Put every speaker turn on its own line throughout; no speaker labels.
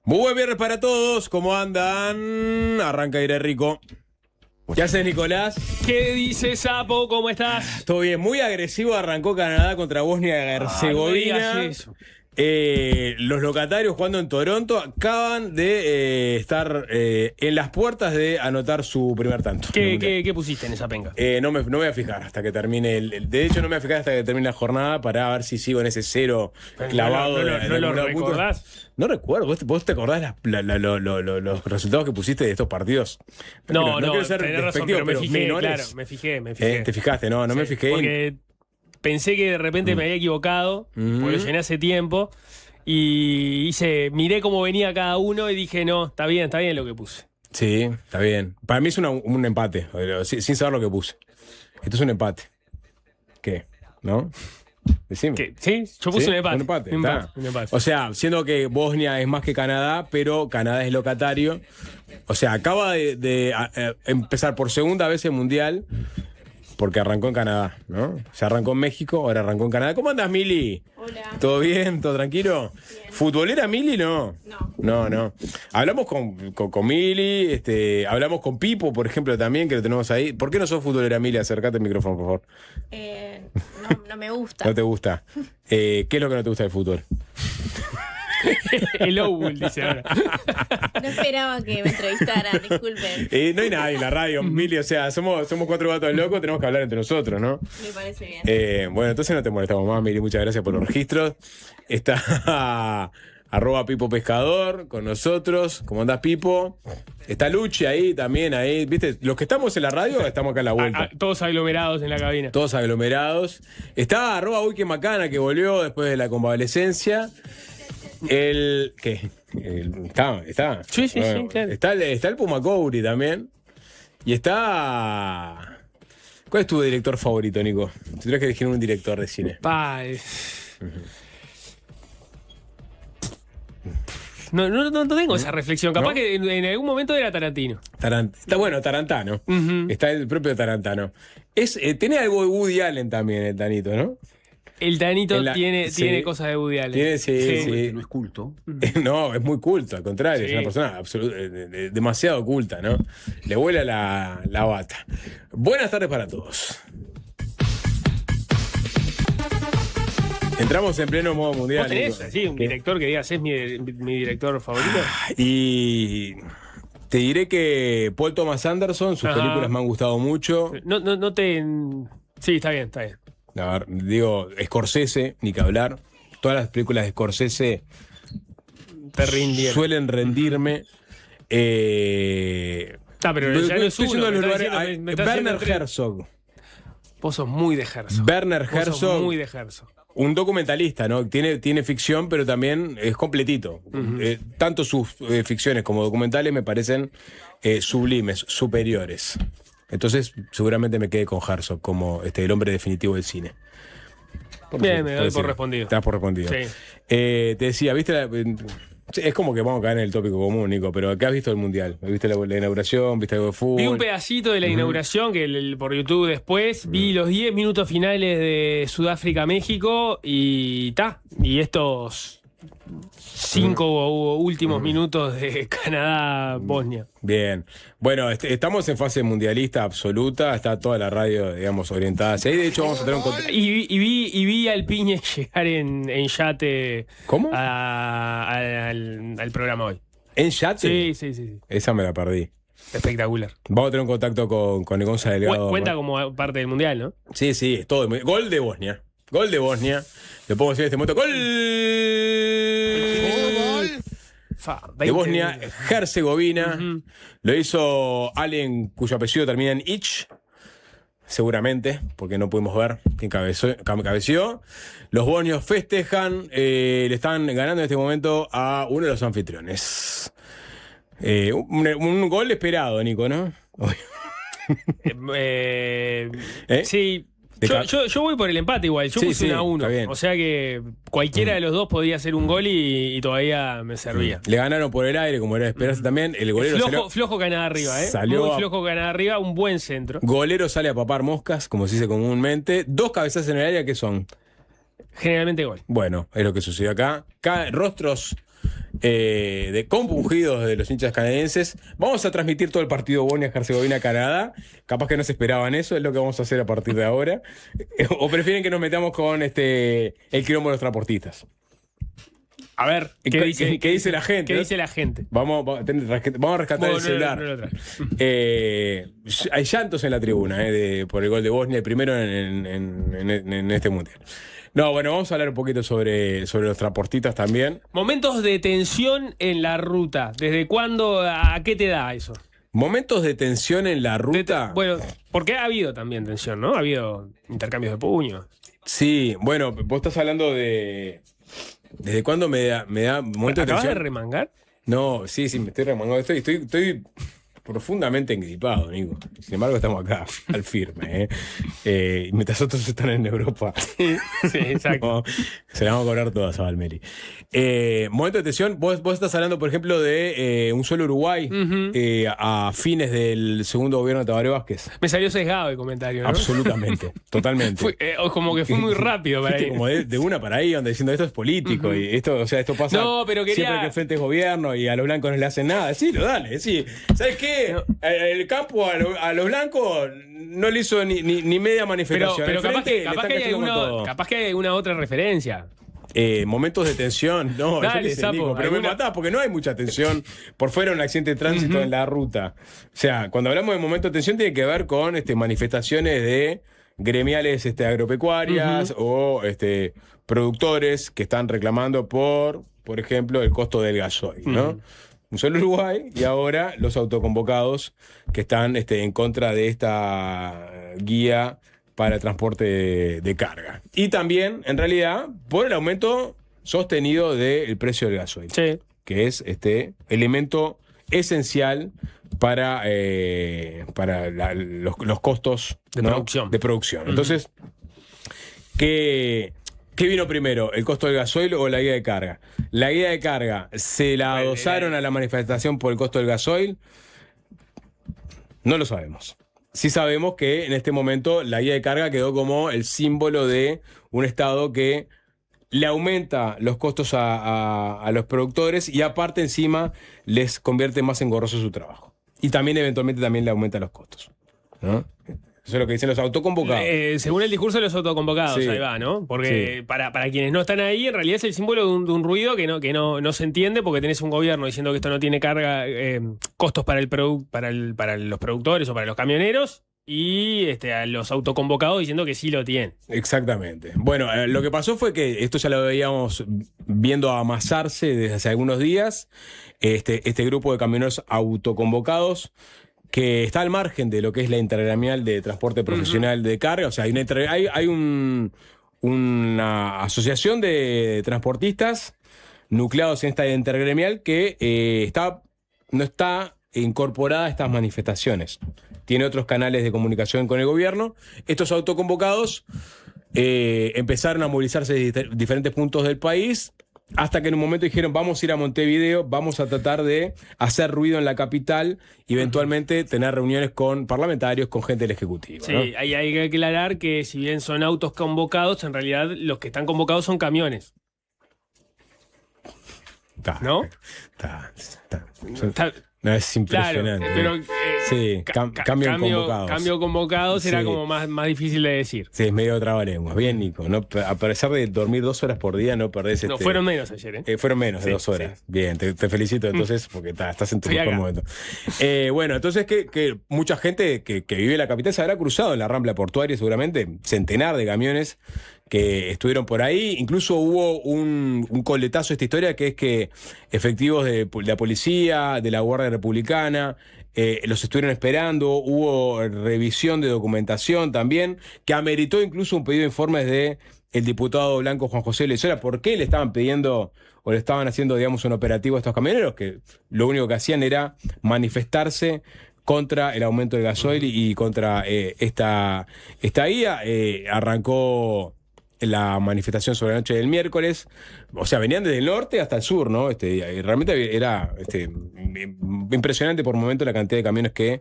Muy buen viernes para todos, ¿cómo andan? Arranca Aire Rico. ¿Qué haces, Nicolás?
¿Qué dices, Sapo? ¿Cómo estás?
Todo bien, muy agresivo arrancó Canadá contra Bosnia-Herzegovina.
No digas eso.
Los locatarios jugando en Toronto acaban de estar en las puertas de anotar su primer tanto.
¿Qué pusiste en esa penca?
No me voy a fijar hasta que termine de hecho, no me voy a fijar hasta que termine la jornada para ver si sigo en ese cero clavado.
¿No lo recordás?
No recuerdo. ¿Vos te acordás los resultados que pusiste de estos partidos?
No,
quiero ser
tenés razón,
despectivo,
pero me fijé,
menores.
claro, me fijé.
¿Te fijaste? No me fijé.
Porque pensé que de repente me había equivocado, porque lo llené hace tiempo, y miré cómo venía cada uno y dije, no, está bien lo que puse.
Sí, está bien. Para mí es un empate, sin saber lo que puse. Esto es un empate. ¿Qué? ¿No? Decime.
¿Qué? Sí, yo puse
¿Sí?
un empate.
Un empate. O sea, siendo que Bosnia es más que Canadá, pero Canadá es locatario. O sea, acaba de empezar por segunda vez el Mundial, porque arrancó en Canadá, ¿no? Se arrancó en México, ahora arrancó en Canadá. ¿Cómo andas, Mili?
Hola.
¿Todo bien? ¿Todo tranquilo?
Bien.
¿Futbolera Mili? No. No. Hablamos con Mili, hablamos con Pipo, por ejemplo, también, que lo tenemos ahí. ¿Por qué no sos futbolera, Mili? Acércate al micrófono, por favor.
No me gusta.
¿No te gusta? ¿Qué es lo que no te gusta del fútbol?
El Owl, dice ahora.
No esperaba que me entrevistaran, disculpen.
No hay nadie en la radio, Mili, o sea, somos cuatro gatos locos, tenemos que hablar entre nosotros, ¿no?
Me parece bien.
Bueno, entonces no te molestamos más, Mili, muchas gracias por los registros. Está @Pipo Pescador con nosotros. ¿Cómo andás, Pipo? Está Luchi ahí también, ¿viste? Los que estamos en la radio estamos acá a la vuelta.
Todos aglomerados en la cabina.
Todos aglomerados. Está @Uy que Macana, que volvió después de la convalecencia. ¿Qué? Está.
Sí, claro.
Está el Puma Couri también. Y está. ¿Cuál es tu director favorito, Nico? Si tuvieras que elegir un director de cine.
No tengo esa reflexión. Capaz que en algún momento era Tarantino.
Está bueno, Tarantano.
Uh-huh.
Está el propio Tarantano. Tiene algo de Woody Allen también, el Tanito, ¿no?
El Tanito tiene
sí,
cosas de Woody Allen.
Sí.
No es culto.
No, es muy culto, al contrario.
Sí.
Es una persona demasiado culta, ¿no? Le vuela la bata. Buenas tardes para todos. Entramos en pleno modo mundial.
¿Vos tenés
Nico.
así un director que digas, es mi director favorito?
Y te diré que Paul Thomas Anderson, sus películas me han gustado mucho.
Sí, está bien.
A ver, digo, Scorsese, ni que hablar. Todas las películas de Scorsese
Te rindieron.
suelen rendirme.
Pero ya no es
estoy
uno,
yendo a los
me
lugares.
estás diciendo- me estás
Werner
diciendo tres.
Herzog.
Vos sos muy de Herzog.
Werner
Vos sos
Herzog.
muy de Herzog.
Un documentalista, ¿no? Tiene ficción, pero también es completito. Tanto sus ficciones como documentales me parecen sublimes, superiores. Entonces, seguramente me quedé con Herzog como el hombre definitivo del cine.
Bien, me doy por
decirlo.
respondido.
Te das por respondido.
Sí.
Te decía, ¿viste? Es como que vamos a caer en el tópico común, Nico, pero acá has visto el Mundial. ¿Viste la inauguración? ¿Viste algo de fútbol?
Vi un pedacito de la inauguración por YouTube después. Vi los 10 minutos finales de Sudáfrica-México y estos 5 últimos minutos de Canadá-Bosnia.
Bien. Bueno, estamos en fase mundialista absoluta. Está toda la radio, digamos, orientada hacia ahí. De hecho, vamos a tener un
Y vi al Piñe llegar en yate.
¿Cómo?
Al programa hoy.
¿En yate?
Sí.
Esa me la perdí.
Espectacular.
Vamos a tener un contacto con el Gonza Delgado.
Cuenta como parte del mundial, ¿no?
Sí, es todo. Gol de Bosnia. Le pongo decir en este momento. ¡Gol! De Bosnia, Herzegovina. Lo hizo Allen, cuyo apellido termina en Ich. Seguramente, porque no pudimos ver quién cabeció. Los bosnios festejan. Le están ganando en este momento a uno de los anfitriones. Un gol esperado, Nico, ¿no?
Sí. Yo voy por el empate igual. Yo puse 1-1. O sea que cualquiera de los dos podía hacer un gol y todavía me servía.
Le ganaron por el aire, como era de esperarse también. El golero
flojo Canadá arriba, muy flojo Canadá arriba, un buen centro.
Golero sale a papar moscas, como se dice comúnmente. 2 cabezazos en el área, ¿qué son?
Generalmente gol.
Bueno, es lo que sucedió acá. Rostros de compungidos de los hinchas canadienses. Vamos a transmitir todo el partido Bosnia-Herzegovina-Canadá. Capaz que no se esperaban eso, es lo que vamos a hacer a partir de ahora. ¿O prefieren que nos metamos con el quilombo de los transportistas?
A ver,
¿qué dice la gente?
¿Qué dice la gente?
Vamos a rescatar el celular. Hay llantos en la tribuna por el gol de Bosnia, el primero en este mundial. No, bueno, vamos a hablar un poquito sobre los transportistas también.
Momentos de tensión en la ruta. ¿Desde cuándo? ¿A qué te da eso?
Momentos de tensión en la ruta.
Bueno, porque ha habido también tensión, ¿no? Ha habido intercambios de puños.
Sí, bueno, vos estás hablando de... ¿Desde cuándo me da momento de tensión?
¿Acabas de remangar?
No, sí, me estoy remangando. Estoy profundamente engripado, Nico. Sin embargo, estamos acá, al firme. Mientras otros están en Europa.
Sí, exacto.
Se la vamos a cobrar todas a Valmeri. Momento de tensión. Vos estás hablando, por ejemplo, de un solo Uruguay a fines del segundo gobierno de Tabaré Vázquez.
Me salió sesgado el comentario, ¿no?
Absolutamente, totalmente.
Como que fue muy rápido para ahí.
Como de una para ahí, donde diciendo esto es político y esto pasa siempre que el frente es gobierno y a los blancos no le hacen nada. Decilo, dale. Sí. ¿Sabes qué? El campo a los blancos no le hizo ni media manifestación.
Pero capaz que hay alguna otra referencia.
Momentos de tensión, no,
dale,
yo Nico, pero me matás porque no hay mucha tensión por fuera de un accidente de tránsito en la ruta. O sea, cuando hablamos de momentos de tensión tiene que ver con manifestaciones de gremiales agropecuarias o productores que están reclamando por ejemplo, el costo del gasoil, ¿no? Un solo Uruguay y ahora los autoconvocados que están en contra de esta guía para el transporte de carga. Y también, en realidad, por el aumento sostenido del precio del gasoil, que es elemento esencial para los costos de producción. Entonces, ¿qué vino primero? ¿El costo del gasoil o la guía de carga? La guía de carga, ¿se la adosaron a la manifestación por el costo del gasoil? No lo sabemos. Sí sabemos que en este momento la guía de carga quedó como el símbolo de un Estado que le aumenta los costos a los productores y aparte encima les convierte más engorroso su trabajo. Y también eventualmente le aumenta los costos, ¿no? Eso es lo que dicen los autoconvocados.
Según el discurso de los autoconvocados, ahí va, ¿no? Porque para quienes no están ahí, en realidad es el símbolo de un ruido que no se entiende porque tenés un gobierno diciendo que esto no tiene carga, costos para los productores o para los camioneros y a los autoconvocados diciendo que sí lo tienen.
Exactamente. Bueno, lo que pasó fue que esto ya lo veíamos viendo amasarse desde hace algunos días. Este grupo de camioneros autoconvocados que está al margen de lo que es la intergremial de transporte profesional de carga. O sea, hay una asociación de transportistas nucleados en esta intergremial que no está incorporada a estas manifestaciones. Tiene otros canales de comunicación con el gobierno. Estos autoconvocados empezaron a movilizarse de diferentes puntos del país hasta que en un momento dijeron vamos a ir a Montevideo, vamos a tratar de hacer ruido en la capital y eventualmente tener reuniones con parlamentarios, con gente del Ejecutivo.
Sí,
¿no?
hay que aclarar que si bien son autos convocados, en realidad los que están convocados son camiones. ¿No?
No, es impresionante.
Claro, pero cambio convocados era como más difícil de decir.
Sí, es medio trabalenguas. Bien, Nico. ¿No? A pesar de dormir 2 horas por día, no perdés
No, fueron menos ayer,
fueron menos de 2 horas. Sí. Bien, te felicito entonces, porque estás en tu mejor momento. Bueno, entonces que mucha gente que vive en la capital se habrá cruzado en la Rambla Portuaria, seguramente, centenar de camiones que estuvieron por ahí. Incluso hubo un coletazo de esta historia, que es que efectivos de la policía, de la Guardia Republicana, los estuvieron esperando. Hubo revisión de documentación también, que ameritó incluso un pedido de informes de el diputado blanco Juan José Lezola. ¿Por qué le estaban pidiendo o le estaban haciendo, digamos, un operativo a estos camioneros? Que lo único que hacían era manifestarse contra el aumento del gasoil y contra esta guía. Arrancó la manifestación sobre la noche del miércoles. O sea, venían desde el norte hasta el sur, ¿no? Y realmente era impresionante por momento la cantidad de camiones que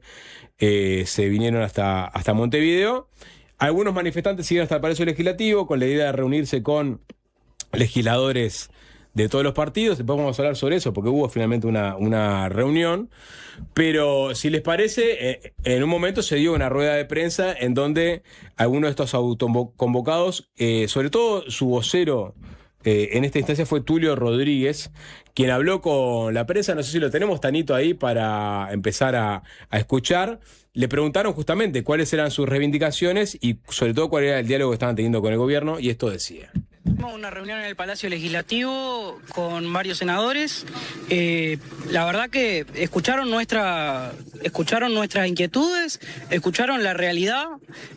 se vinieron hasta Montevideo. Algunos manifestantes siguieron hasta el Palacio Legislativo con la idea de reunirse con legisladores de todos los partidos. Después vamos a hablar sobre eso, porque hubo finalmente una reunión. Pero si les parece, en un momento se dio una rueda de prensa en donde algunos de estos autoconvocados, sobre todo su vocero en esta instancia fue Tulio Rodríguez, quien habló con la prensa. No sé si lo tenemos, Tanito, ahí para empezar a escuchar. Le preguntaron justamente cuáles eran sus reivindicaciones y sobre todo cuál era el diálogo que estaban teniendo con el gobierno, y esto decía.
Tuvimos una reunión en el Palacio Legislativo con varios senadores. La verdad que escucharon nuestras inquietudes, escucharon la realidad,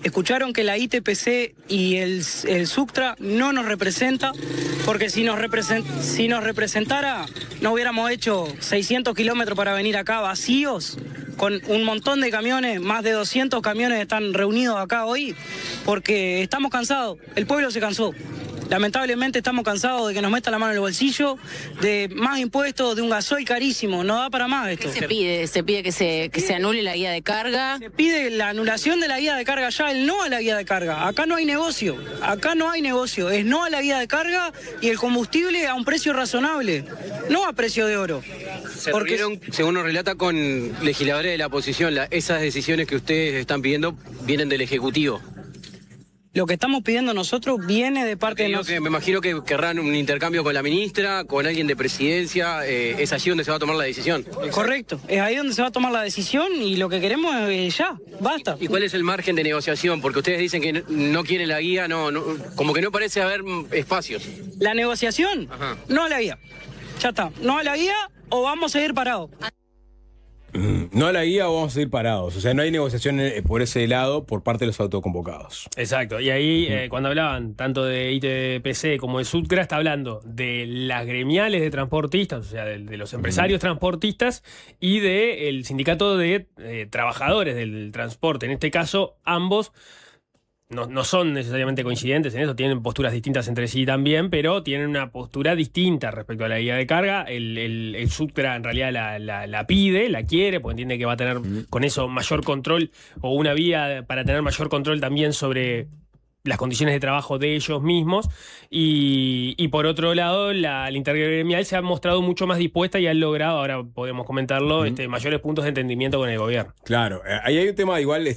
escucharon que la ITPC y el SUCTRA no nos representa, porque si nos representara no hubiéramos hecho 600 kilómetros para venir acá vacíos, con un montón de camiones, más de 200 camiones están reunidos acá hoy, porque estamos cansados, el pueblo se cansó. Lamentablemente estamos cansados de que nos metan la mano en el bolsillo, de más impuestos, de un gasoil carísimo. No da para más esto.
¿Qué se pide? ¿Se pide que se anule la guía de carga?
Se pide la anulación de la guía de carga ya, el no a la guía de carga. Acá no hay negocio, es no a la guía de carga y el combustible a un precio razonable, no a precio de oro.
Se reunieron, según nos relata, con legisladores de la oposición. Esas decisiones que ustedes están pidiendo vienen del Ejecutivo.
Lo que estamos pidiendo nosotros viene de parte de nosotros.
Me imagino que querrán un intercambio con la ministra, con alguien de presidencia. Es allí donde se va a tomar la decisión.
Correcto, es ahí donde se va a tomar la decisión y lo que queremos es ya, basta.
¿Y cuál es el margen de negociación? Porque ustedes dicen que no quieren la guía, como que no parece haber espacios.
La negociación, no a la guía. Ya está, no a la guía o vamos a seguir parados.
No a la guía o vamos a seguir parados. O sea, no hay negociación por ese lado por parte de los autoconvocados.
Exacto. Y ahí, cuando hablaban tanto de ITPC como de SUTCRA, está hablando de las gremiales de transportistas, o sea, de los empresarios transportistas y del sindicato de trabajadores del transporte. En este caso, ambos no son necesariamente coincidentes en eso, tienen posturas distintas entre sí también, pero tienen una postura distinta respecto a la guía de carga. El SUTCRA en realidad la pide, la quiere, porque entiende que va a tener con eso mayor control, o una vía para tener mayor control también sobre las condiciones de trabajo de ellos mismos. Y por otro lado, la intergremial se ha mostrado mucho más dispuesta y han logrado, ahora podemos comentarlo, mayores puntos de entendimiento con el gobierno.
Claro, ahí hay un tema igual,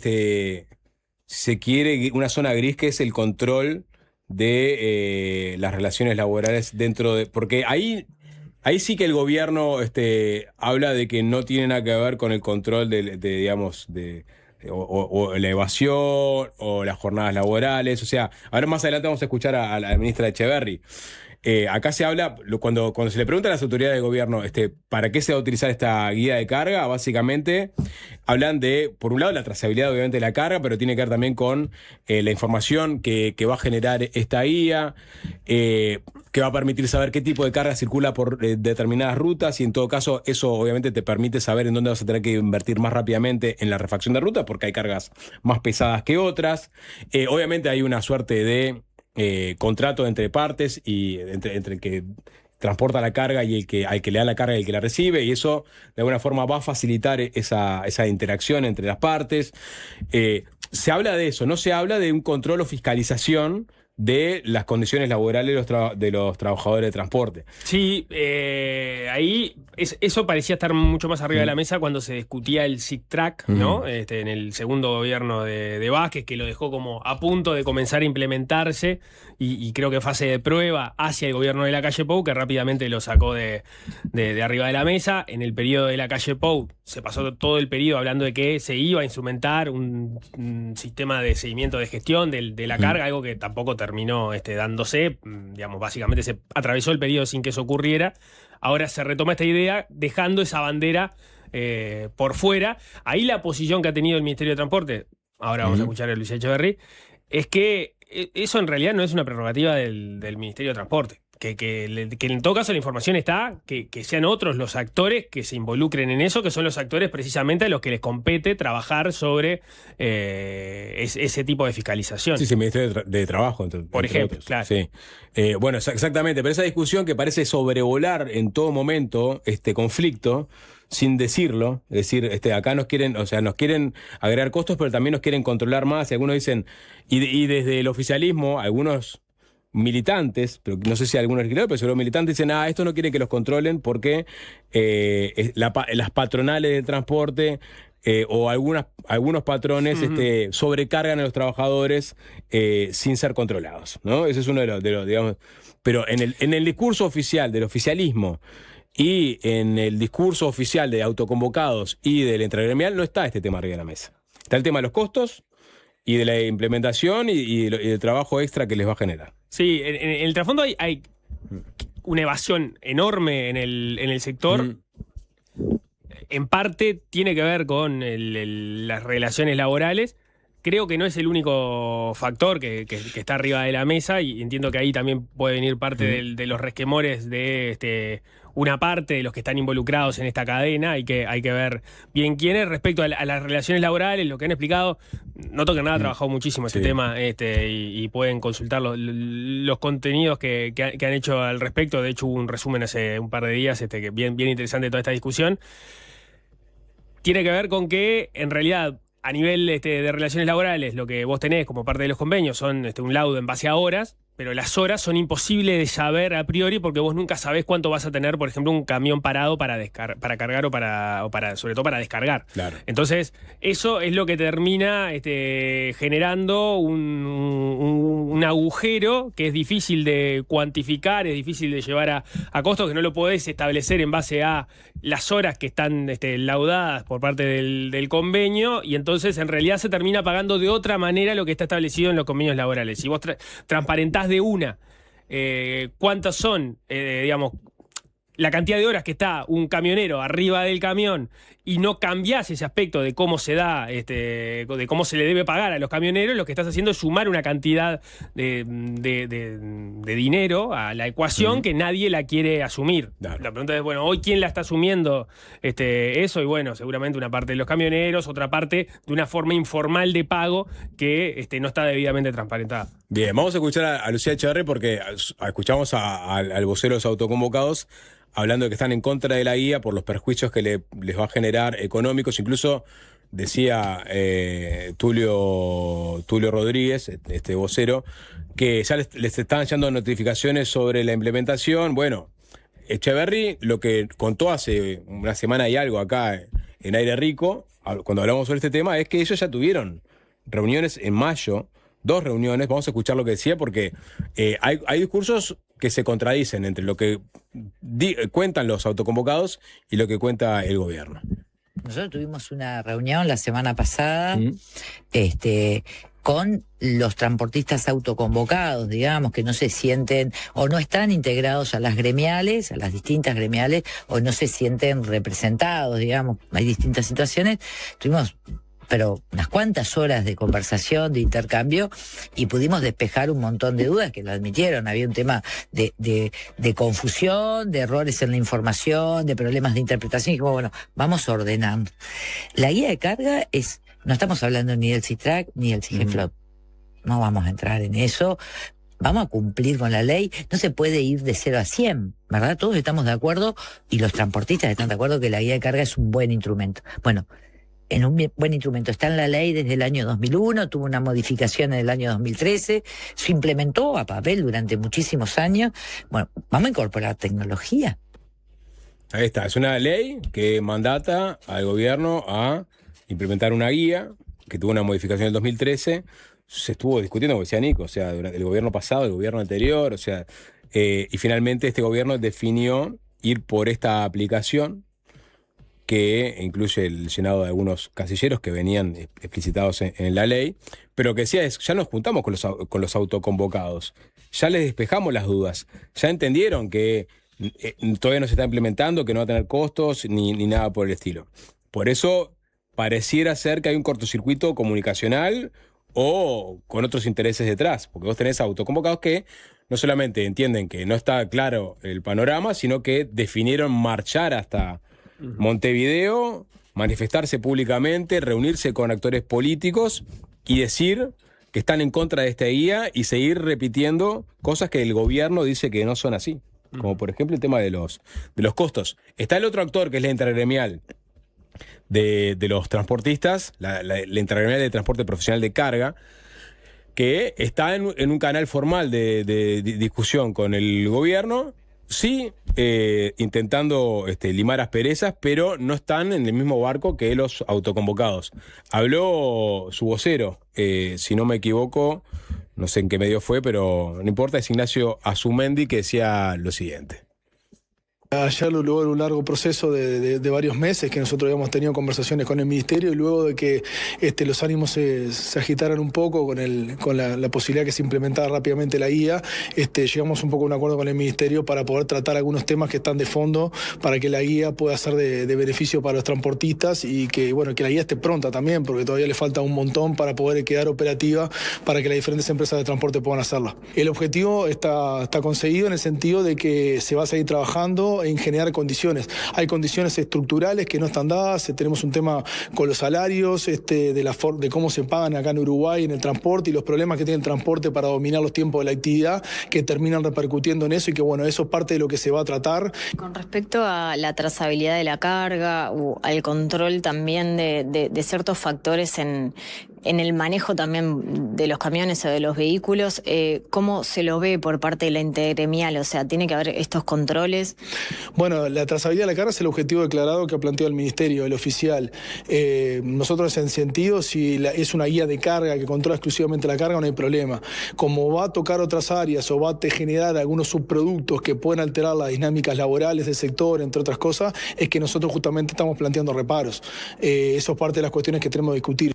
se quiere una zona gris, que es el control de las relaciones laborales dentro de... Porque ahí sí que el gobierno habla de que no tiene nada que ver con el control digamos, o la evasión o las jornadas laborales. O sea, ahora más adelante vamos a escuchar a la ministra Echeverri. Acá se habla, cuando se le pregunta a las autoridades de gobierno para qué se va a utilizar esta guía de carga, básicamente hablan de, por un lado, la trazabilidad obviamente de la carga, pero tiene que ver también con la información que va a generar esta guía, que va a permitir saber qué tipo de carga circula por determinadas rutas, y en todo caso eso obviamente te permite saber en dónde vas a tener que invertir más rápidamente en la refacción de ruta, porque hay cargas más pesadas que otras. Obviamente hay una suerte de contrato entre partes y entre el que transporta la carga y al que le da la carga y el que la recibe, y eso de alguna forma va a facilitar esa interacción entre las partes. Se habla de eso, no se habla de un control o fiscalización de las condiciones laborales de los trabajadores de transporte.
Sí, ahí eso parecía estar mucho más arriba de la mesa cuando se discutía el SIC-TRAC, ¿no? En el segundo gobierno de Vázquez, que lo dejó como a punto de comenzar a implementarse, y creo que fase de prueba hacia el gobierno de Lacalle Pou, que rápidamente lo sacó de arriba de la mesa. En el periodo de Lacalle Pou se pasó todo el periodo hablando de que se iba a instrumentar un sistema de seguimiento de gestión de la carga, algo que tampoco terminó dándose. Digamos, básicamente se atravesó el periodo sin que eso ocurriera. Ahora se retoma esta idea dejando esa bandera por fuera. Ahí la posición que ha tenido el Ministerio de Transporte, ahora vamos a escuchar a Luis Echeverri, es que eso en realidad no es una prerrogativa del Ministerio de Transporte. Que en todo caso la información está, que sean otros los actores que se involucren en eso, que son los actores precisamente a los que les compete trabajar sobre ese tipo de fiscalización.
Sí, el Ministerio de Trabajo,
por ejemplo,
otros.
claro.
Sí. Bueno, exactamente, pero esa discusión que parece sobrevolar en todo momento este conflicto, sin decirlo, es decir, acá nos quieren agregar costos, pero también nos quieren controlar más, y algunos dicen, y desde el oficialismo, algunos militantes, pero no sé si algunos legisladores, pero seguro militantes dicen, esto no quiere que los controlen porque las patronales del transporte o algunos patrones sobrecargan a los trabajadores sin ser controlados, ¿no? Ese es uno de los digamos, pero en el discurso oficial del oficialismo y en el discurso oficial de autoconvocados y del intergremial no está este tema arriba de la mesa. Está el tema de los costos y de la implementación y el trabajo extra que les va a generar.
Sí, en el trasfondo hay una evasión enorme en el sector. En parte tiene que ver con las relaciones laborales. Creo que no es el único factor que está arriba de la mesa, y entiendo que ahí también puede venir parte de los resquemores de una parte de los que están involucrados en esta cadena. Hay que ver bien quiénes. Respecto a las relaciones laborales, lo que han explicado, noto que nada ha trabajado muchísimo este tema, y pueden consultar los contenidos que han hecho al respecto. De hecho, hubo un resumen hace un par de días bien interesante de toda esta discusión. Tiene que ver con que, en realidad, a nivel de relaciones laborales, lo que vos tenés como parte de los convenios son un laudo en base a horas, pero las horas son imposibles de saber a priori porque vos nunca sabés cuánto vas a tener, por ejemplo, un camión parado para cargar o para sobre todo para descargar.
Claro.
Entonces, eso es lo que termina generando un agujero que es difícil de cuantificar, es difícil de llevar a costos, que no lo podés establecer en base a las horas que están laudadas por parte del convenio, y entonces en realidad se termina pagando de otra manera lo que está establecido en los convenios laborales. Si vos transparentás de una cuántas son, digamos, la cantidad de horas que está un camionero arriba del camión, y no cambiás ese aspecto de cómo se da, de cómo se le debe pagar a los camioneros, lo que estás haciendo es sumar una cantidad de dinero a la ecuación que nadie la quiere asumir. Claro. La pregunta es, bueno, hoy ¿quién la está asumiendo eso? Y bueno, seguramente una parte de los camioneros, otra parte de una forma informal de pago que no está debidamente transparentada.
Bien, vamos a escuchar a Lucía Echeverri porque escuchamos al vocero de los autoconvocados hablando de que están en contra de la guía por los perjuicios que les va a generar económicos. Incluso decía Tulio Rodríguez, este vocero, que ya les están llegando notificaciones sobre la implementación. Bueno, Echeverri lo que contó hace una semana y algo acá en Aire Rico, cuando hablamos sobre este tema, es que ellos ya tuvieron reuniones en mayo, 2 reuniones. Vamos a escuchar lo que decía porque hay discursos que se contradicen entre lo que cuentan los autoconvocados y lo que cuenta el gobierno.
Nosotros tuvimos una reunión la semana pasada con los transportistas autoconvocados, digamos, que no se sienten o no están integrados a las gremiales, a las distintas gremiales, o no se sienten representados, digamos. Hay distintas situaciones. Tuvimos unas cuantas horas de conversación, de intercambio, y pudimos despejar un montón de dudas que lo admitieron. Había un tema de confusión, de errores en la información, de problemas de interpretación, y dijimos, bueno, vamos a ordenar. La guía de carga no estamos hablando ni del CITRAC ni del CIGEFLOT. No vamos a entrar en eso. Vamos a cumplir con la ley. No se puede ir de 0 a 100, ¿verdad? Todos estamos de acuerdo, y los transportistas están de acuerdo que la guía de carga es un buen instrumento. Bueno, en un buen instrumento. Está en la ley desde el año 2001, tuvo una modificación en el año 2013, se implementó a papel durante muchísimos años. Bueno, vamos a incorporar tecnología.
Ahí está, es una ley que mandata al gobierno a implementar una guía que tuvo una modificación en el 2013. Se estuvo discutiendo, como decía Nico, o sea, durante el gobierno pasado, el gobierno anterior, o sea, y finalmente este gobierno definió ir por esta aplicación que incluye el llenado de algunos casilleros que venían explicitados en la ley, pero que decía, ya nos juntamos con los autoconvocados, ya les despejamos las dudas, ya entendieron que todavía no se está implementando, que no va a tener costos ni nada por el estilo. Por eso pareciera ser que hay un cortocircuito comunicacional o con otros intereses detrás, porque vos tenés autoconvocados que no solamente entienden que no está claro el panorama, sino que definieron marchar hasta Montevideo, manifestarse públicamente, reunirse con actores políticos y decir que están en contra de esta guía y seguir repitiendo cosas que el gobierno dice que no son así. Como por ejemplo el tema de los costos. Está el otro actor que es la intergremial de los transportistas, la intergremial de transporte profesional de carga, que está en un canal formal de discusión con el gobierno, sí, intentando limar asperezas, pero no están en el mismo barco que los autoconvocados. Habló su vocero, si no me equivoco, no sé en qué medio fue, pero no importa, es Ignacio Azumendi, que decía lo siguiente.
Ayer, luego de un largo proceso de varios meses que nosotros habíamos tenido conversaciones con el Ministerio, y luego de que los ánimos se agitaran un poco con la posibilidad que se implementara rápidamente la guía, llegamos un poco a un acuerdo con el Ministerio para poder tratar algunos temas que están de fondo, para que la guía pueda ser de beneficio para los transportistas y que la guía esté pronta también, porque todavía le falta un montón para poder quedar operativa, para que las diferentes empresas de transporte puedan hacerla. El objetivo está conseguido en el sentido de que se va a seguir trabajando en generar condiciones. Hay condiciones estructurales que no están dadas, tenemos un tema con los salarios, de cómo se pagan acá en Uruguay en el transporte y los problemas que tiene el transporte para dominar los tiempos de la actividad, que terminan repercutiendo en eso y que eso es parte de lo que se va a tratar.
Con respecto a la trazabilidad de la carga o al control también de ciertos factores en el manejo también de los camiones o de los vehículos, ¿cómo se lo ve por parte de la intergremial? O sea, ¿tiene que haber estos controles?
Bueno, la trazabilidad de la carga es el objetivo declarado que ha planteado el Ministerio, el oficial. Nosotros en sentido, si es una guía de carga que controla exclusivamente la carga, no hay problema. Como va a tocar otras áreas o va a generar algunos subproductos que pueden alterar las dinámicas laborales del sector, entre otras cosas, es que nosotros justamente estamos planteando reparos. Eso es parte de las cuestiones que tenemos que discutir.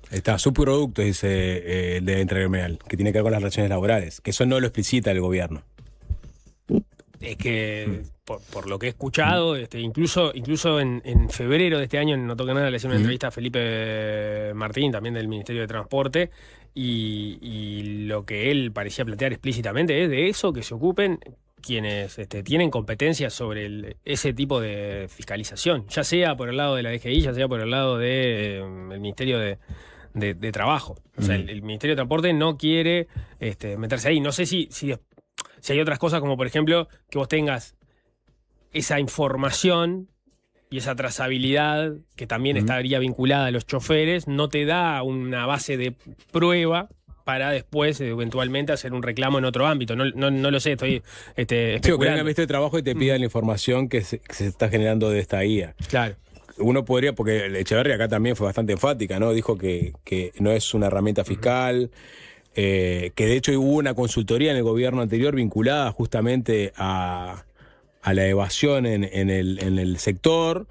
Está, subproductos, dice el de intergremial, que tiene que ver con las relaciones laborales, que eso no lo explicita el gobierno.
Es que, por lo que he escuchado, incluso en febrero de este año, no toca nada, le hice una entrevista a Felipe Martín, también del Ministerio de Transporte, y lo que él parecía plantear explícitamente es de eso, que se ocupen quienes tienen competencias sobre ese tipo de fiscalización, ya sea por el lado de la DGI, ya sea por el lado del Ministerio de Trabajo. O sea, el Ministerio de Transporte no quiere meterse ahí. No sé si hay otras cosas, como por ejemplo que vos tengas esa información y esa trazabilidad que también estaría vinculada a los choferes, no te da una base de prueba para después eventualmente hacer un reclamo en otro ámbito. No lo sé, estoy especulando.
Sí, que venga el Ministerio de Trabajo y te pida la información que se está generando de esta guía.
Claro.
Uno podría, porque Echeverría acá también fue bastante enfática, ¿no? Dijo que no es una herramienta fiscal, que de hecho hubo una consultoría en el gobierno anterior vinculada justamente a la evasión en el sector,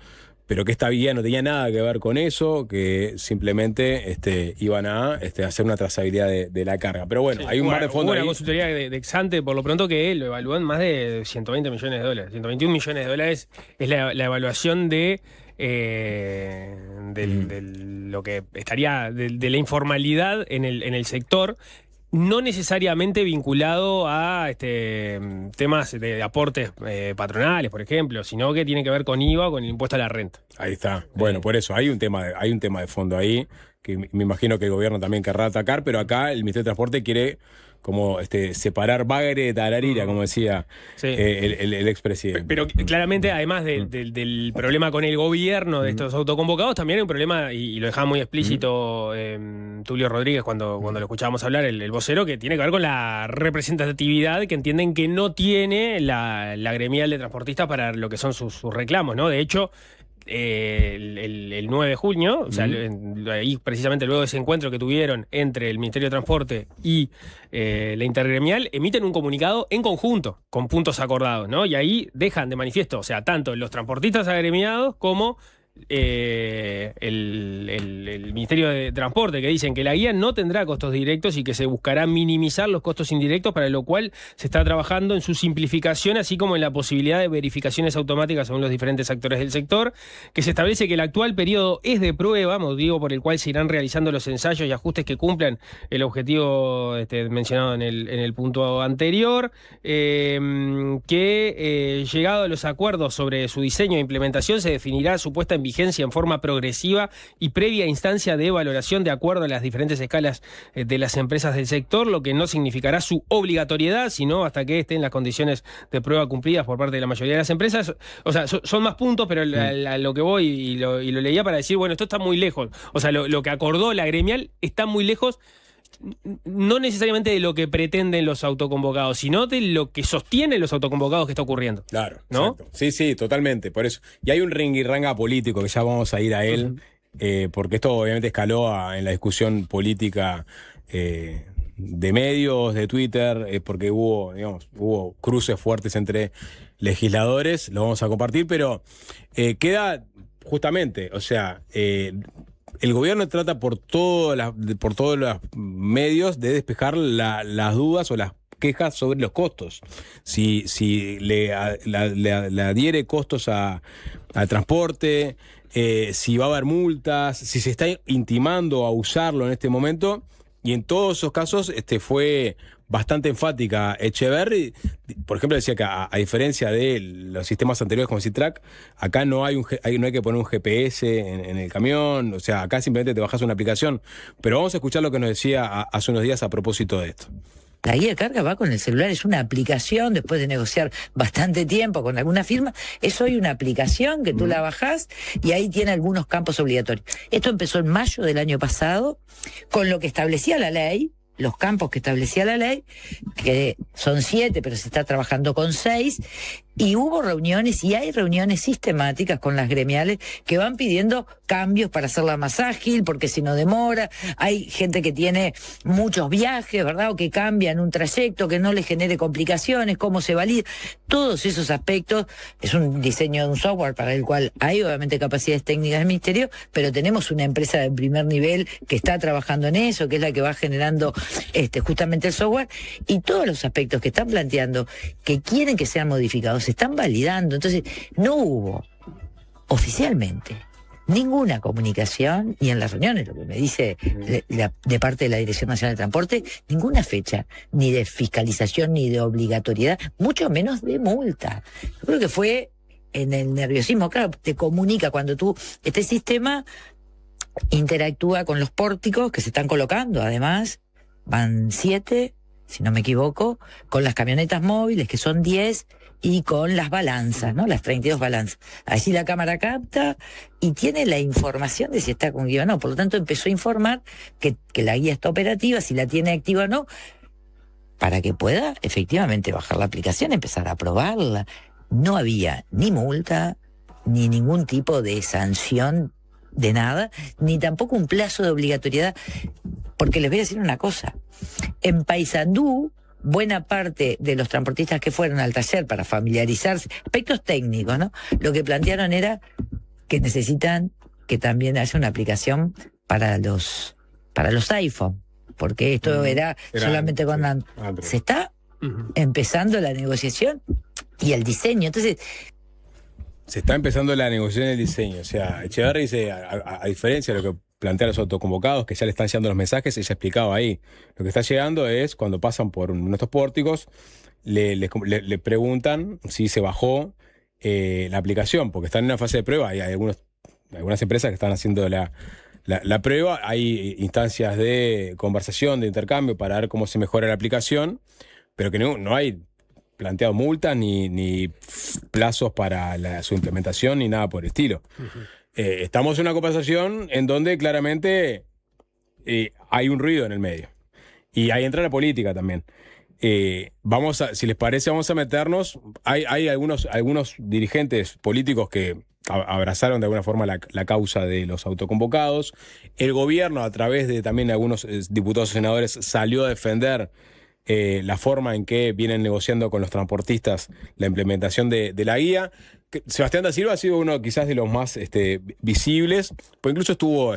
pero que esta guía no tenía nada que ver con eso, que simplemente iban a hacer una trazabilidad de la carga. Pero bueno, sí, hay un mar de fondo ahí.
Hubo una consultoría de Exante, por lo pronto, que lo evalúan en más de 120 millones de dólares. 121 millones de dólares es la evaluación de lo que estaría de la informalidad en el sector, no necesariamente vinculado a temas de aportes patronales, por ejemplo, sino que tiene que ver con IVA, con el impuesto a la renta.
Ahí está. Bueno, por eso hay un tema de fondo ahí que me imagino que el gobierno también querrá atacar, pero acá el Ministerio de Transporte quiere como separar bagre de tararira, como decía el expresidente.
Pero claramente, además del problema con el gobierno de estos autoconvocados, también hay un problema, y lo dejaba muy explícito Tulio Rodríguez cuando lo escuchábamos hablar, el vocero, que tiene que ver con la representatividad que entienden que no tiene la gremial de transportistas para lo que son sus reclamos, ¿no? De hecho, el 9 de junio, o sea, ahí precisamente luego de ese encuentro que tuvieron entre el Ministerio de Transporte y la intergremial, emiten un comunicado en conjunto, con puntos acordados, ¿no? Y ahí dejan de manifiesto, o sea, tanto los transportistas agremiados como el Ministerio de Transporte, que dicen que la guía no tendrá costos directos y que se buscará minimizar los costos indirectos, para lo cual se está trabajando en su simplificación, así como en la posibilidad de verificaciones automáticas según los diferentes actores del sector, que se establece que el actual periodo es de prueba, motivo por el cual se irán realizando los ensayos y ajustes que cumplan el objetivo mencionado en el punto anterior, que llegado a los acuerdos sobre su diseño e implementación, se definirá su puesta en vigencia en forma progresiva y previa instancia de valoración de acuerdo a las diferentes escalas de las empresas del sector, lo que no significará su obligatoriedad, sino hasta que estén las condiciones de prueba cumplidas por parte de la mayoría de las empresas. O sea, son más puntos, pero a lo que voy y lo leía para decir, bueno, esto está muy lejos. O sea, lo que acordó la gremial está muy lejos no necesariamente de lo que pretenden los autoconvocados, sino de lo que sostienen los autoconvocados que está ocurriendo.
Claro,
¿no?
exacto. Sí, totalmente, por eso. Y hay un ringirranga político que ya vamos a ir a él, porque esto obviamente escaló en la discusión política de medios, de Twitter, porque hubo cruces fuertes entre legisladores, lo vamos a compartir, pero queda justamente, o sea, el gobierno trata por todos los medios de despejar las dudas o las quejas sobre los costos. Si le adhiere costos al transporte, si va a haber multas, si se está intimando a usarlo en este momento. Y en todos esos casos fue bastante enfática Echeverri. Por ejemplo, decía que a diferencia de los sistemas anteriores como CITRAC, acá no hay que poner un GPS en el camión. O sea, acá simplemente te bajas una aplicación. Pero vamos a escuchar lo que nos decía hace unos días a propósito de esto.
La guía de carga va con el celular, es una aplicación, después de negociar bastante tiempo con alguna firma, es hoy una aplicación que tú la bajás y ahí tiene algunos campos obligatorios. Esto empezó en mayo del año pasado, con lo que establecía la ley, los campos que establecía la ley, que son 7, pero se está trabajando con 6, y hubo reuniones, y hay reuniones sistemáticas con las gremiales que van pidiendo cambios para hacerla más ágil, porque si no demora. Hay gente que tiene muchos viajes, ¿verdad? O que cambian un trayecto, que no le genere complicaciones, cómo se valida. Todos esos aspectos, es un diseño de un software para el cual hay obviamente capacidades técnicas del Ministerio, pero tenemos una empresa de primer nivel que está trabajando en eso, que es la que va generando justamente el software, y todos los aspectos que están planteando, que quieren que sean modificados, se están validando. Entonces, no hubo oficialmente ninguna comunicación, y en las reuniones, lo que me dice de parte de la Dirección Nacional de Transporte, ninguna fecha, ni de fiscalización, ni de obligatoriedad, mucho menos de multa. Yo creo que fue en el nerviosismo. Claro, te comunica cuando este sistema interactúa con los pórticos que se están colocando, además, van 7, si no me equivoco, con las camionetas móviles, que son 10, y con las balanzas, ¿no? Las 32 balanzas. Allí la cámara capta y tiene la información de si está con guía o no. Por lo tanto, empezó a informar que la guía está operativa, si la tiene activa o no, para que pueda efectivamente bajar la aplicación, empezar a probarla. No había ni multa, ni ningún tipo de sanción de nada, ni tampoco un plazo de obligatoriedad. Porque les voy a decir una cosa. En Paysandú, buena parte de los transportistas que fueron al taller para familiarizarse, aspectos técnicos, ¿no? Lo que plantearon era que necesitan que también haya una aplicación para los iPhone, porque esto era solamente con Android. Se está empezando la negociación y el diseño. Entonces,
se está empezando la negociación y el diseño. O sea, Echeverri dice, a diferencia de lo que plantean los autoconvocados, que ya le están llegando los mensajes, ella explicaba ahí. Lo que está llegando es cuando pasan por nuestros pórticos, le preguntan si se bajó la aplicación, porque están en una fase de prueba y hay algunas empresas que están haciendo la prueba. Hay instancias de conversación, de intercambio para ver cómo se mejora la aplicación, pero que no hay planteado multas ni plazos para su implementación ni nada por el estilo. Estamos en una conversación en donde claramente hay un ruido en el medio. Y ahí entra la política también. Si les parece, vamos a meternos. Hay algunos dirigentes políticos que abrazaron de alguna forma la causa de los autoconvocados. El gobierno, a través de también algunos diputados y senadores, salió a defender la forma en que vienen negociando con los transportistas la implementación de la guía. Sebastián da Silva ha sido uno quizás de los más visibles, pues incluso estuvo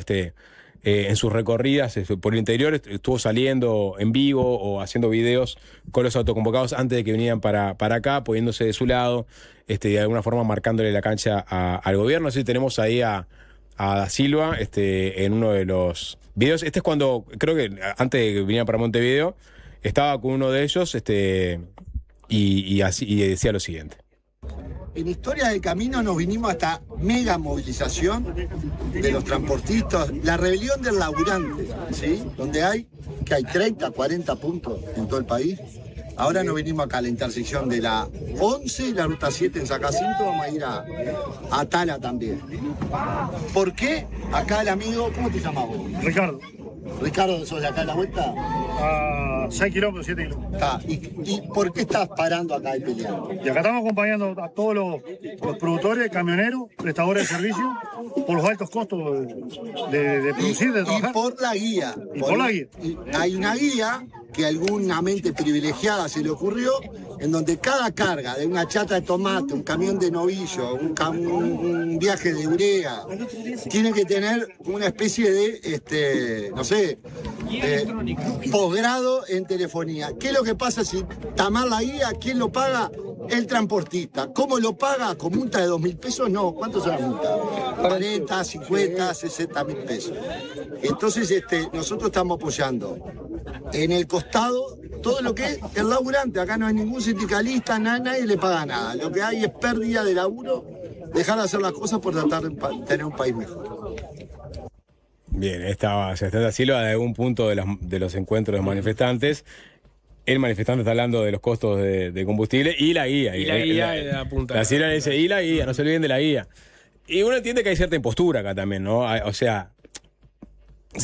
en sus recorridas por el interior, estuvo saliendo en vivo o haciendo videos con los autoconvocados antes de que vinieran para acá, poniéndose de su lado, de alguna forma marcándole la cancha al gobierno. Así tenemos ahí a da Silva en uno de los videos. Es cuando, creo que antes de que viniera para Montevideo, estaba con uno de ellos y decía lo siguiente.
En Historias del Camino nos vinimos hasta mega movilización de los transportistas, la rebelión del laburante, ¿sí? Donde hay 30, 40 puntos en todo el país. Ahora nos vinimos acá a la intersección de la 11 y la ruta 7 en Sacacinto, vamos a ir a Tala también. ¿Por qué? Acá el amigo, ¿cómo te llamas vos?
Ricardo.
Ricardo, ¿sos de acá a la vuelta?
A 6 kilómetros, 7 kilómetros.
Está. ¿Y por qué estás parando acá y peleando?
Y acá estamos acompañando a todos los productores, camioneros, prestadores de servicios, por los altos costos de producir, de trabajar.
Y por la guía.
Por la guía.
Hay una guía que a alguna mente privilegiada se le ocurrió, en donde cada carga de una chata de tomate, un camión de novillo, un viaje de urea, tiene que tener una especie de, no sé, posgrado en telefonía. ¿Qué es lo que pasa si está mal la guía? ¿Quién lo paga? El transportista. ¿Cómo lo paga? ¿Con multa de 2.000 pesos? No. ¿Cuánto es la multa? 40, 50, 60.000 pesos. Entonces, nosotros estamos apoyando en el costado todo lo que es el laburante. Acá no hay ningún sindicalista, nadie le paga nada. Lo que hay es pérdida de laburo, dejar de hacer las cosas por tratar de tener un país mejor.
Bien, estaba Sebastián da Silva de algún punto de los encuentros de manifestantes. El manifestante está hablando de los costos de combustible y la guía.
Y la guía apunta.
La Silva le dice, y la guía, no se olviden de la guía. Y uno entiende que hay cierta impostura acá también, ¿no? O sea...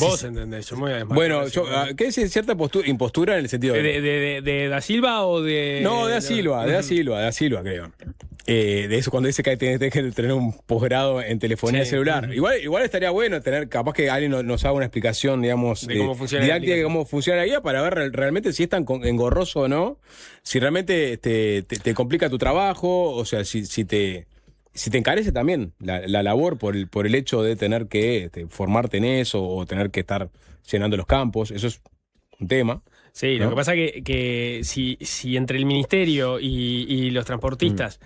Vos entendés, yo me voy a desmarcar.
Bueno, ¿qué es cierta impostura en el sentido
de Da Silva o de...?
No, de Da Silva, creo. De eso cuando dice que tenés que tener un posgrado en telefonía celular. Igual estaría bueno tener, capaz que alguien nos haga una explicación, digamos,
de cómo funciona
didáctica de cómo funciona la guía para ver realmente si es tan engorroso o no, si realmente te complica tu trabajo, o sea, si te encarece también la labor por el hecho de tener que formarte en eso o tener que estar llenando los campos. Eso es un tema.
Sí, ¿no? Lo que pasa es que si entre el ministerio y los transportistas,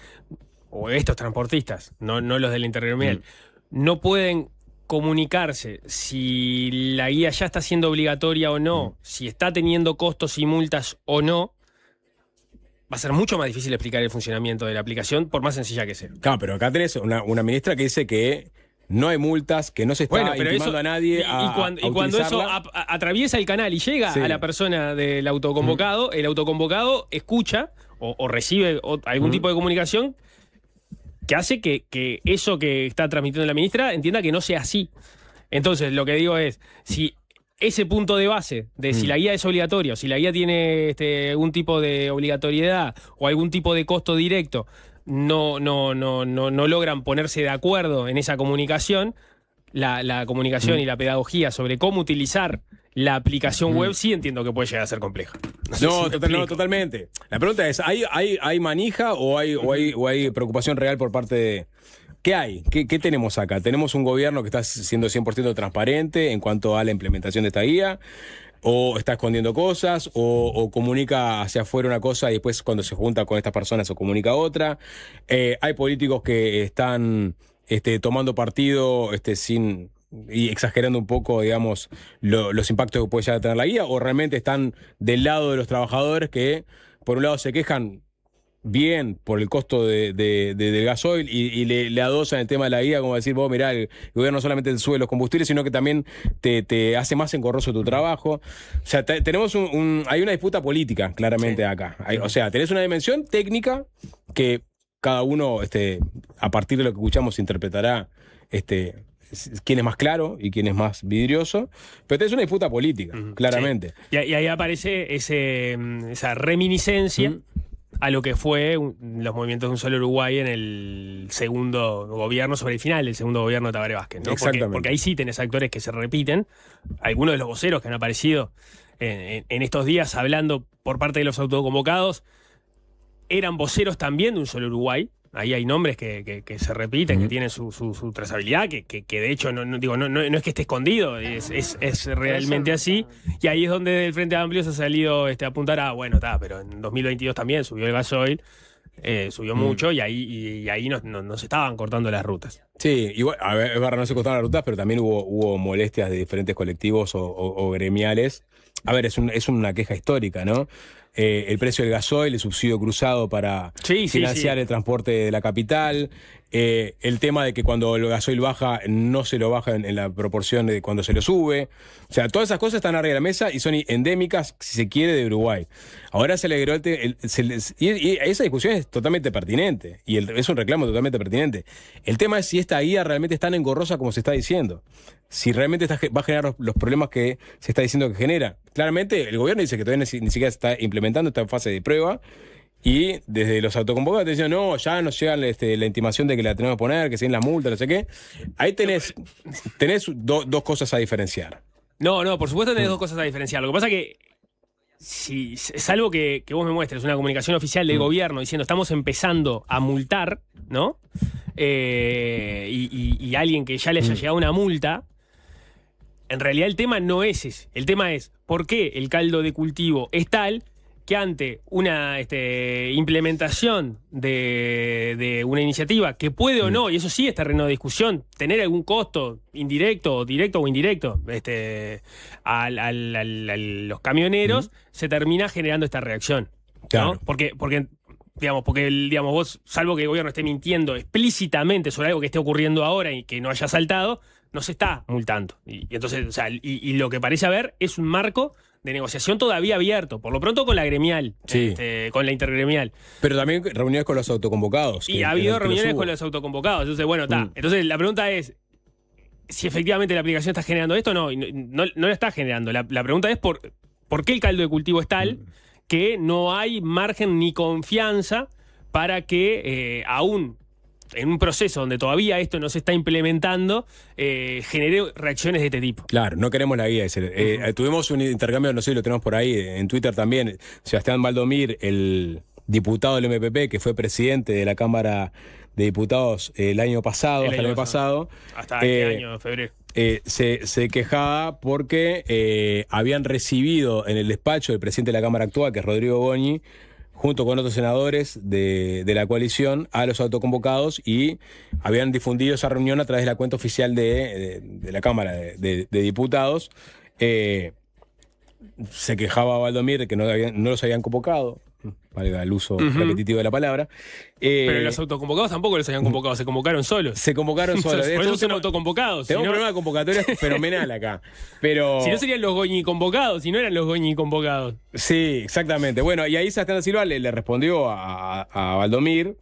o estos transportistas, no los del intergremial, no pueden comunicarse si la guía ya está siendo obligatoria o no, si está teniendo costos y multas o no, va a ser mucho más difícil explicar el funcionamiento de la aplicación, por más sencilla que sea.
Claro, pero acá tenés una ministra que dice que no hay multas, que no se está intimando a nadie
y cuando eso atraviesa el canal y llega a la persona del autoconvocado, el autoconvocado escucha o recibe algún tipo de comunicación que hace que eso que está transmitiendo la ministra entienda que no sea así. Entonces, lo que digo es, si ese punto de base de si la guía es obligatoria o si la guía tiene algún tipo de obligatoriedad o algún tipo de costo directo, no logran ponerse de acuerdo en esa comunicación, la comunicación y la pedagogía sobre cómo utilizar la aplicación web, sí entiendo que puede llegar a ser compleja.
No, totalmente. La pregunta es, ¿hay manija o hay preocupación real por parte de... ¿Qué hay? ¿Qué tenemos acá? ¿Tenemos un gobierno que está siendo 100% transparente en cuanto a la implementación de esta guía? ¿O está escondiendo cosas? ¿O comunica hacia afuera una cosa y después cuando se junta con estas personas se comunica otra? ¿Hay políticos que están tomando partido y exagerando un poco, digamos, los impactos que puede llegar a tener la guía? ¿O realmente están del lado de los trabajadores que, por un lado, se quejan bien por el costo del gasoil y le adosan el tema de la guía, como decir, vos mirá, el gobierno no solamente te sube los combustibles, sino que también te hace más engorroso tu trabajo? O sea, tenemos hay una disputa política, claramente, acá. O sea, tenés una dimensión técnica que cada uno, a partir de lo que escuchamos, interpretará quién es más claro y quién es más vidrioso, pero tenés una disputa política, claramente.
Sí. Y ahí aparece esa reminiscencia a lo que fue los movimientos de Un Solo Uruguay en el segundo gobierno, sobre el final del segundo gobierno de Tabaré Vázquez, ¿no? Porque ahí sí tenés actores que se repiten. Algunos de los voceros que han aparecido en estos días hablando por parte de los autoconvocados eran voceros también de Un Solo Uruguay. Ahí hay nombres que se repiten, que tienen su trazabilidad, que de hecho no es que esté escondido, es realmente así. Y ahí es donde del Frente Amplio se ha salido a apuntar pero en 2022 también subió el gasoil, subió mucho, y ahí no se estaban cortando las rutas.
Sí, igual, a ver, no se cortaron las rutas, pero también hubo molestias de diferentes colectivos o gremiales. A ver, es una queja histórica, ¿no? El precio del gasoil, el subsidio cruzado para financiar el transporte de la capital, el tema de que cuando el gasoil baja no se lo baja en la proporción de cuando se lo sube. O sea, todas esas cosas están arriba de la mesa y son endémicas, si se quiere, de Uruguay. Ahora se le agregó y esa discusión es totalmente pertinente y es un reclamo totalmente pertinente. El tema es si esta guía realmente es tan engorrosa como se está diciendo. si realmente va a generar los problemas que se está diciendo que genera. Claramente, el gobierno dice que todavía ni siquiera se está implementando, está en fase de prueba, y desde los autoconvocados te dicen, no, ya nos llega la intimación de que la tenemos que poner, que siguen las multas, no sé qué. Ahí tenés dos cosas a diferenciar.
No, por supuesto tenés dos cosas a diferenciar. Lo que pasa es que, si, salvo que vos me muestres una comunicación oficial del gobierno diciendo estamos empezando a multar, ¿no? Y alguien que ya le haya llegado una multa, en realidad el tema no es ese. El tema es por qué el caldo de cultivo es tal que ante una implementación de una iniciativa que puede o no, y eso sí es terreno de discusión, tener algún costo indirecto, directo o indirecto a los camioneros, se termina generando esta reacción.
Claro.
¿No? Porque vos, salvo que el gobierno esté mintiendo explícitamente sobre algo que esté ocurriendo ahora y que no haya saltado, no se está multando. Y entonces, o sea, y lo que parece haber es un marco de negociación todavía abierto, por lo pronto con la gremial,
sí,
con la intergremial.
Pero también reuniones con los autoconvocados.
Y ha habido reuniones con los autoconvocados. Entonces, bueno, está. Entonces, la pregunta es si efectivamente la aplicación está generando esto. No la está generando. La pregunta es por qué el caldo de cultivo es tal que no hay margen ni confianza para que aún en un proceso donde todavía esto no se está implementando, genere reacciones de este tipo.
Claro, no queremos la guía. Tuvimos un intercambio, no sé si lo tenemos por ahí, en Twitter también. Sebastián Valdomir, el diputado del MPP, que fue presidente de la Cámara de Diputados el año pasado, hasta el año pasado.
Hasta este año, febrero.
Se quejaba porque habían recibido en el despacho del presidente de la Cámara actual, que es Rodrigo Goñi, junto con otros senadores de la coalición, a los autoconvocados, y habían difundido esa reunión a través de la cuenta oficial de la Cámara de Diputados. Se quejaba Valdomir de que no los habían convocado, valga el uso repetitivo de la palabra.
Pero los autoconvocados tampoco los habían convocado, se convocaron solos.
Se convocaron solos.
Por eso son autoconvocados.
Tengo un problema de convocatoria fenomenal acá. Pero
si no serían los Goñi convocados, si no eran los Goñi convocados.
Sí, exactamente. Bueno, y ahí Sebastián Silva le respondió a Valdomir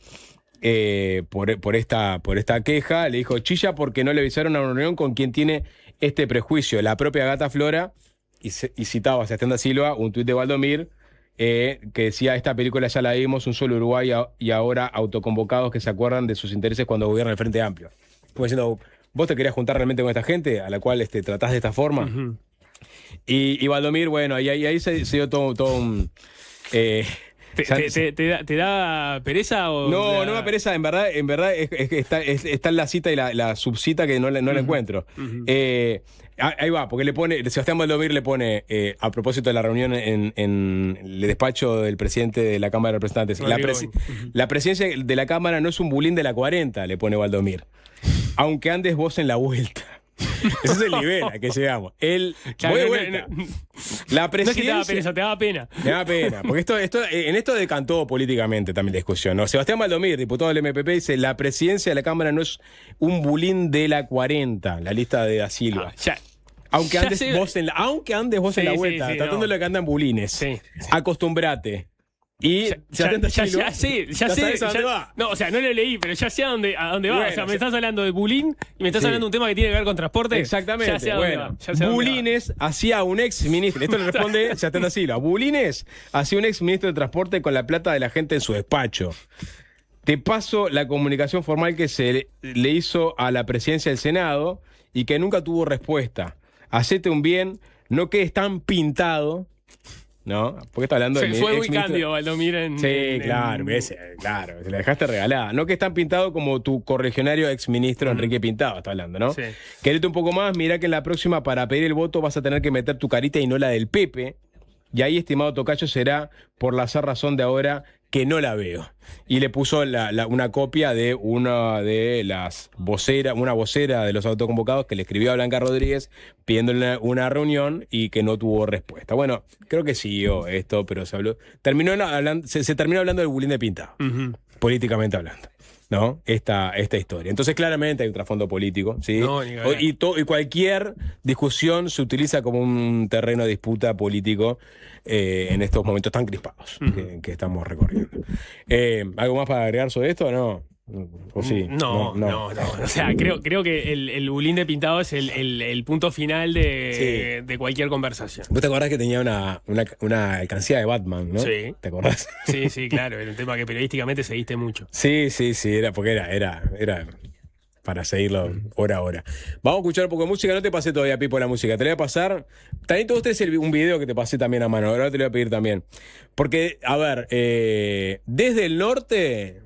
por esta queja. Le dijo, chilla porque no le avisaron a una reunión con quien tiene este prejuicio, la propia Gata Flora. Y citaba a Sebastián Silva un tuit de Valdomir que decía, esta película ya la vimos, un solo Uruguay y ahora autoconvocados que se acuerdan de sus intereses cuando gobierna el Frente Amplio. Como diciendo, vos te querías juntar realmente con esta gente a la cual tratás de esta forma. Y Valdomir, bueno, y ahí se dio todo un...
¿Te da pereza o...?
No me da pereza, en verdad está en la cita y la subcita que no la encuentro. Ahí va, porque Sebastián Valdomir le pone, a propósito de la reunión en el despacho del presidente de la Cámara de Representantes, la presidencia de la Cámara no es un bulín de la 40, le pone Valdomir. Aunque andes vos en la vuelta. Ese es el nivel a que llegamos. Voy de vuelta. La presidencia.
No es que te daba pena.
Me da pena. Porque en esto decantó políticamente también la discusión, ¿no? Sebastián Valdomir, diputado del MPP, dice: la presidencia de la Cámara no es un bulín de la 40, la lista de Da Silva. Aunque andes vos en la vuelta, tratando de que andan bulines. Sí. Acostumbrate. Y
ya sé dónde va. No, o sea, no lo leí, pero ya sé a dónde va. Bueno, o sea, me estás hablando de bulín y me estás hablando de un tema que tiene que ver con transporte.
Exactamente. Ya sé a dónde va. Bulines hacía un ex ministro. Esto le responde Sebastián Silva. Bulines hacía un ex ministro de transporte con la plata de la gente en su despacho. Te paso la comunicación formal que se le hizo a la presidencia del Senado y que nunca tuvo respuesta. Hacete un bien, no quedes tan pintado. ¿No? Porque está hablando de...
Fue muy cándido, Valdomir.
Claro, se la dejaste regalada. No que es tan pintado como tu correligionario exministro Enrique Pintado, está hablando, ¿no? Sí. Querete un poco más, mirá que en la próxima para pedir el voto vas a tener que meter tu carita y no la del Pepe. Y ahí, estimado tocayo, será por la razón de ahora que no la veo. Y le puso una copia de una vocera de los autoconvocados que le escribió a Blanca Rodríguez pidiéndole una reunión y que no tuvo respuesta. Bueno, creo que siguió esto, pero se terminó hablando del bulín de Pintado, políticamente hablando, ¿no? Esta historia. Entonces, claramente hay un trasfondo político, ¿sí? No, y cualquier discusión se utiliza como un terreno de disputa político en estos momentos tan crispados que estamos recorriendo. ¿Algo más para agregar sobre esto o no? ¿O sí?
No. O sea, creo que el bulín de Pintado es el punto final de cualquier conversación.
¿Vos te acordás que tenía una alcancía de Batman, no?
Sí.
¿Te acordás?
Sí, claro. Era un tema que periodísticamente seguiste mucho.
Sí, era porque era para seguirlo hora a hora. Vamos a escuchar un poco de música. No te pasé todavía, Pipo, la música. Te la voy a pasar. También todos ustedes un video que te pasé también a mano. Ahora te lo voy a pedir también. Porque, a ver, desde el norte,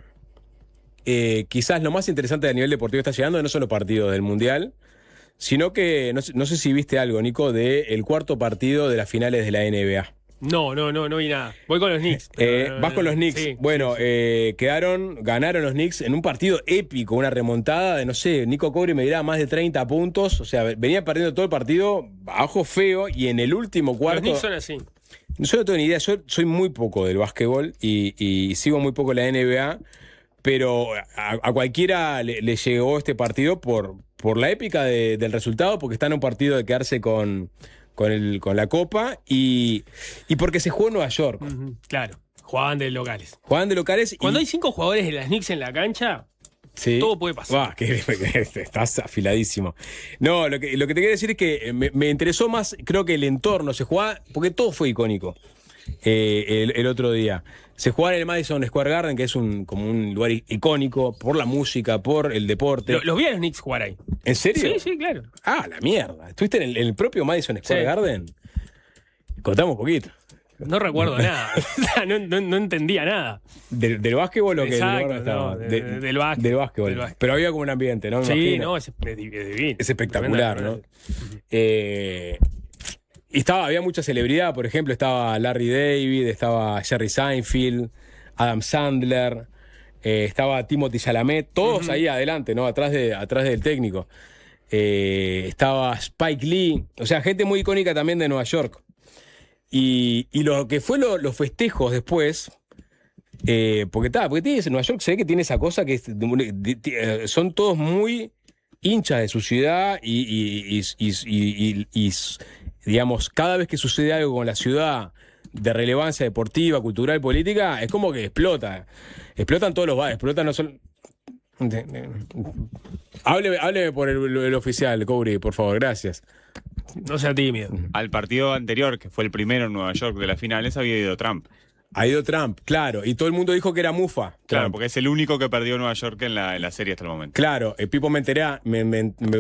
quizás lo más interesante a nivel deportivo que está llegando no son los partidos del Mundial, sino que, no sé si viste algo, Nico, del cuarto partido de las finales de la NBA.
No vi nada. Voy con los Knicks.
Vas con los Knicks.
Sí,
bueno, ganaron los Knicks en un partido épico, una remontada de, no sé, Nico Cobre me dirá más de 30 puntos. O sea, venía perdiendo todo el partido, bajo feo, y en el último cuarto.
Los Knicks son así.
Yo no tengo ni idea, yo soy muy poco del básquetbol y sigo muy poco la NBA, pero a cualquiera le llegó este partido por la épica del resultado, porque está en un partido de quedarse con la Copa y porque se jugó en Nueva York.
Claro, jugaban de locales.
Cuando
hay 5 jugadores de las Knicks en la cancha,
sí,
todo puede pasar.
Estás afiladísimo. No, lo que te quiero decir es que me interesó más, creo que el entorno se jugaba, porque todo fue icónico el otro día. Se jugaba en el Madison Square Garden, que es como un lugar icónico por la música, por el deporte.
Los vi a los Knicks jugar ahí.
¿En serio?
Sí, claro.
Ah, la mierda. ¿Estuviste en el propio Madison Square Garden? Contamos un poquito.
No recuerdo nada. no entendía nada.
¿Del básquetbol o qué?
Exacto, del básquet.
Del básquetbol. Pero había como un ambiente, ¿no?
Sí, no, es divino.
Es espectacular, ¿no? Y había mucha celebridad, por ejemplo, estaba Larry David, estaba Jerry Seinfeld, Adam Sandler, estaba Timothy Chalamet, todos ahí adelante, ¿no? Atrás del técnico. Estaba Spike Lee, o sea, gente muy icónica también de Nueva York. Y lo que fue los festejos después, porque Nueva York se ve que tiene esa cosa que son todos muy hinchas de su ciudad y digamos, cada vez que sucede algo con la ciudad de relevancia deportiva, cultural, política, es como que explota. Explotan todos los bares, explotan no solo. Hábleme por el oficial, Cobri, por favor, gracias.
No sea tímido.
Al partido anterior, que fue el primero en Nueva York de las finales, había ido Trump.
Ha ido Trump, claro, y todo el mundo dijo que era mufa.
Claro,
Trump.
porque es el único que perdió Nueva York en la serie hasta el momento.
Claro, el Pipo me va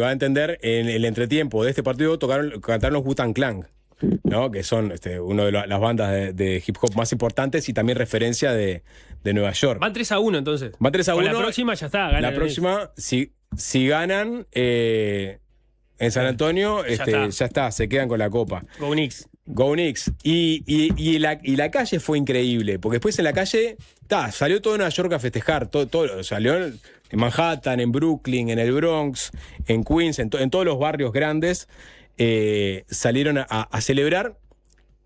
a entender, en el entretiempo de este partido cantaron los Wu-Tang Clan, ¿no? Que son una de las bandas de hip hop más importantes y también referencia de Nueva York.
Van 3-1 entonces.
Van 3-1.
Con la próxima ya está.
La próxima, si ganan en San Antonio, ya está, se quedan con la copa.
Go Knicks.
Go Knicks. Y la calle fue increíble, porque después en la calle salió todo Nueva York a festejar. Todo, salió en Manhattan, en Brooklyn, en el Bronx, en Queens, en todos los barrios grandes. Salieron a celebrar.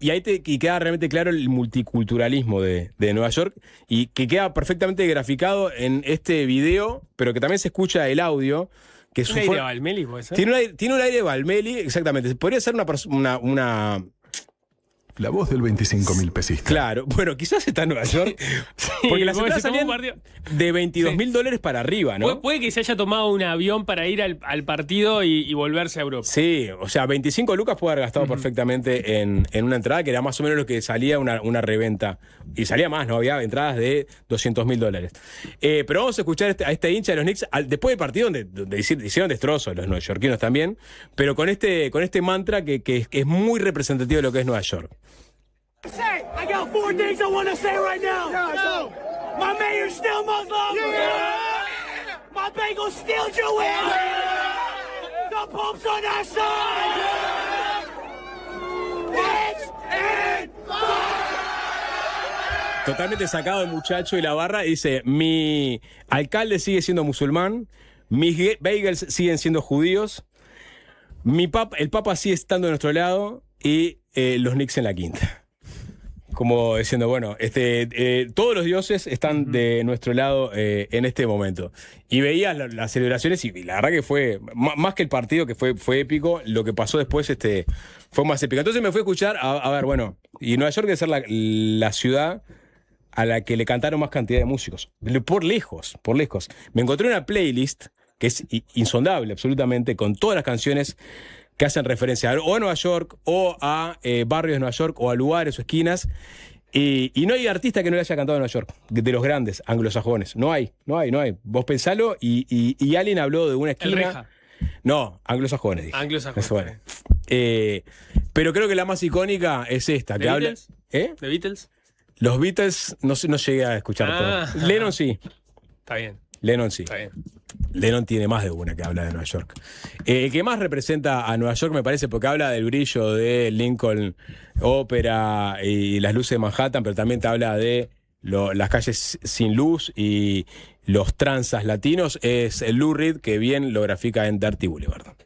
Y ahí queda realmente claro el multiculturalismo de Nueva York y que queda perfectamente graficado en este video, pero que también se escucha el audio. Que
¿Un aire de Valmeli puede ser?
Tiene un aire de Valmeli, exactamente. Podría ser una
La voz del 25.000 pesistas.
Claro, bueno, quizás está en Nueva York. Porque las entradas salían de $22.000 para arriba, ¿no?
Puede que se haya tomado un avión para ir al partido y volverse a Europa.
Sí, o sea, 25 lucas puede haber gastado perfectamente en una entrada, que era más o menos lo que salía una reventa. Y salía más, ¿no? Había entradas de $200.000. Pero vamos a escuchar a este hincha de los Knicks después del partido, donde hicieron destrozos los neoyorquinos también, pero con este mantra que es muy representativo de lo que es Nueva York.
I got 4 things I want to say right now. No. My mayor's still Muslim. Yeah. My Bengals still Jewish. Yeah. The Pope's on our side. Bitch and
Totalmente sacado el muchacho y la barra, dice: mi alcalde sigue siendo musulmán, mis bagels siguen siendo judíos, el Papa sigue estando de nuestro lado y los Knicks en la quinta. Como diciendo, bueno, todos los dioses están de nuestro lado en este momento. Y veías las celebraciones y la verdad que fue, más que el partido que fue épico, lo que pasó después fue más épico. Entonces me fui a escuchar, a ver, bueno, y Nueva York debe ser la ciudad a la que le cantaron más cantidad de músicos. Por lejos, por lejos. Me encontré una playlist que es insondable absolutamente, con todas las canciones que hacen referencia o a Nueva York, o a barrios de Nueva York, o a lugares o esquinas. Y no hay artista que no le haya cantado en Nueva York, de los grandes anglosajones. No hay. Vos pensalo, y alguien habló de una esquina.
El Reja.
No, anglosajones, dije.
Anglosajones.
Bueno. Pero creo que la más icónica es esta, que habla.
¿The Beatles?
Los Beatles no llegué a escuchar todo. Lennon sí.
Está bien.
Lennon sí.
Está bien.
Lennon tiene más de una que habla de Nueva York. El que más representa a Nueva York, me parece, porque habla del brillo de Lincoln Opera y las luces de Manhattan, pero también te habla de las calles sin luz y los tranzas latinos, es Lou Reed, que bien lo grafica en Dirty Boulevard.